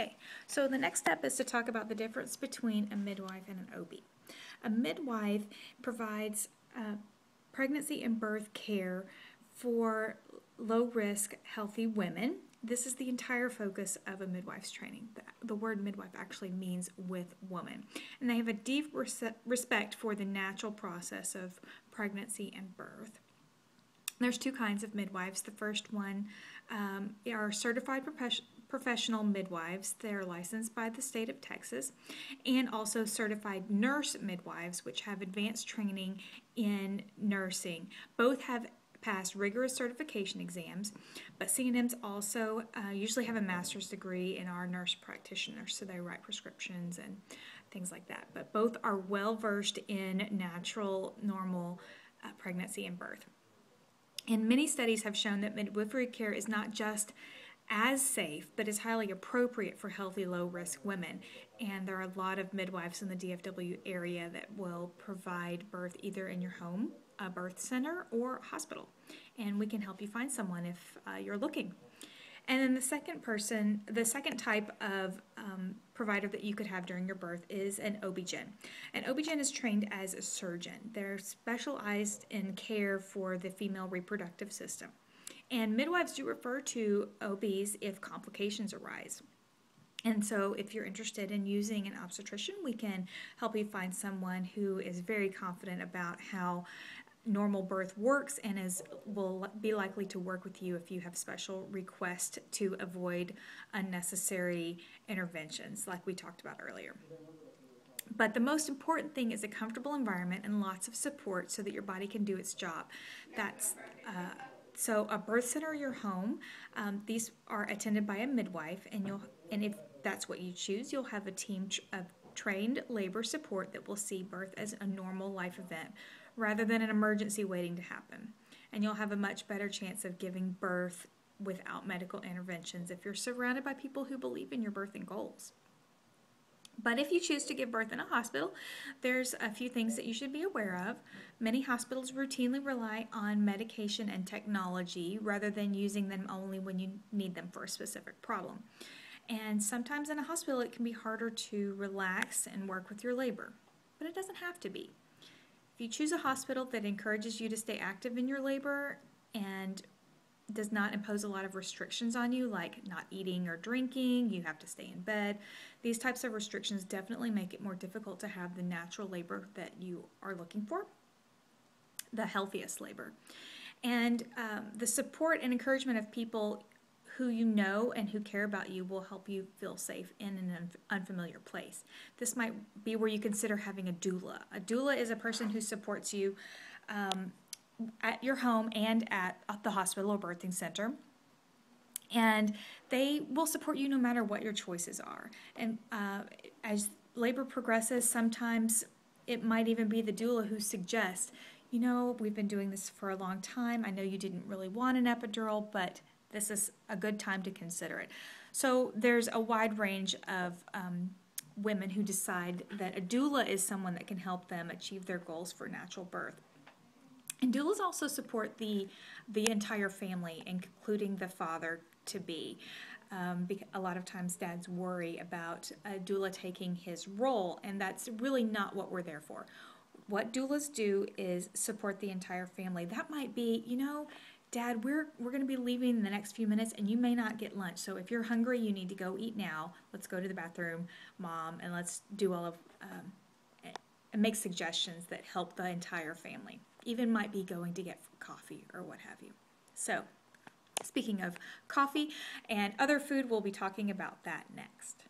Okay, so the next step is to talk about the difference between a midwife and an OB. A midwife provides pregnancy and birth care for low-risk, healthy women. This is the entire focus of a midwife's training. The word midwife actually means with woman. And they have a deep respect for the natural process of pregnancy and birth. There's two kinds of midwives. The first one are certified professional midwives. They're licensed by the state of Texas, and also certified nurse midwives, which have advanced training in nursing. Both have passed rigorous certification exams, but CNMs also usually have a master's degree and are nurse practitioners, so they write prescriptions and things like that. But both are well versed in natural, normal pregnancy and birth. And many studies have shown that midwifery care is not just as safe, but is highly appropriate for healthy, low-risk women. And there are a lot of midwives in the DFW area that will provide birth either in your home, a birth center, or hospital. And we can help you find someone if you're looking. And then the second type of provider that you could have during your birth is an OB-GYN. An OB-GYN is trained as a surgeon. They're specialized in care for the female reproductive system. And midwives do refer to OBs if complications arise. And so if you're interested in using an obstetrician, we can help you find someone who is very confident about how normal birth works and will be likely to work with you if you have special requests to avoid unnecessary interventions like we talked about earlier. But the most important thing is a comfortable environment and lots of support so that your body can do its job. So a birth center or your home, these are attended by a midwife, and if that's what you choose, you'll have a team of trained labor support that will see birth as a normal life event rather than an emergency waiting to happen. And you'll have a much better chance of giving birth without medical interventions if you're surrounded by people who believe in your birthing goals. But if you choose to give birth in a hospital, there's a few things that you should be aware of. Many hospitals routinely rely on medication and technology rather than using them only when you need them for a specific problem. And sometimes in a hospital it can be harder to relax and work with your labor, but it doesn't have to be. If you choose a hospital that encourages you to stay active in your labor and does not impose a lot of restrictions on you, like not eating or drinking, you have to stay in bed. These types of restrictions definitely make it more difficult to have the natural labor that you are looking for, the healthiest labor. And the support and encouragement of people who you know and who care about you will help you feel safe in an unfamiliar place. This might be where you consider having a doula. A doula is a person who supports you at your home and at the hospital or birthing center. And they will support you no matter what your choices are. And as labor progresses, sometimes it might even be the doula who suggests, you know, we've been doing this for a long time. I know you didn't really want an epidural, but this is a good time to consider it. So there's a wide range of women who decide that a doula is someone that can help them achieve their goals for natural birth. And doulas also support the entire family, including the father-to-be. A lot of times dads worry about a doula taking his role, and that's really not what we're there for. What doulas do is support the entire family. That might be, you know, Dad, we're going to be leaving in the next few minutes, and you may not get lunch. So if you're hungry, you need to go eat now. Let's go to the bathroom, Mom, and let's do all of and make suggestions that help the entire family. Even might be going to get coffee or what have you. So, speaking of coffee and other food, we'll be talking about that next.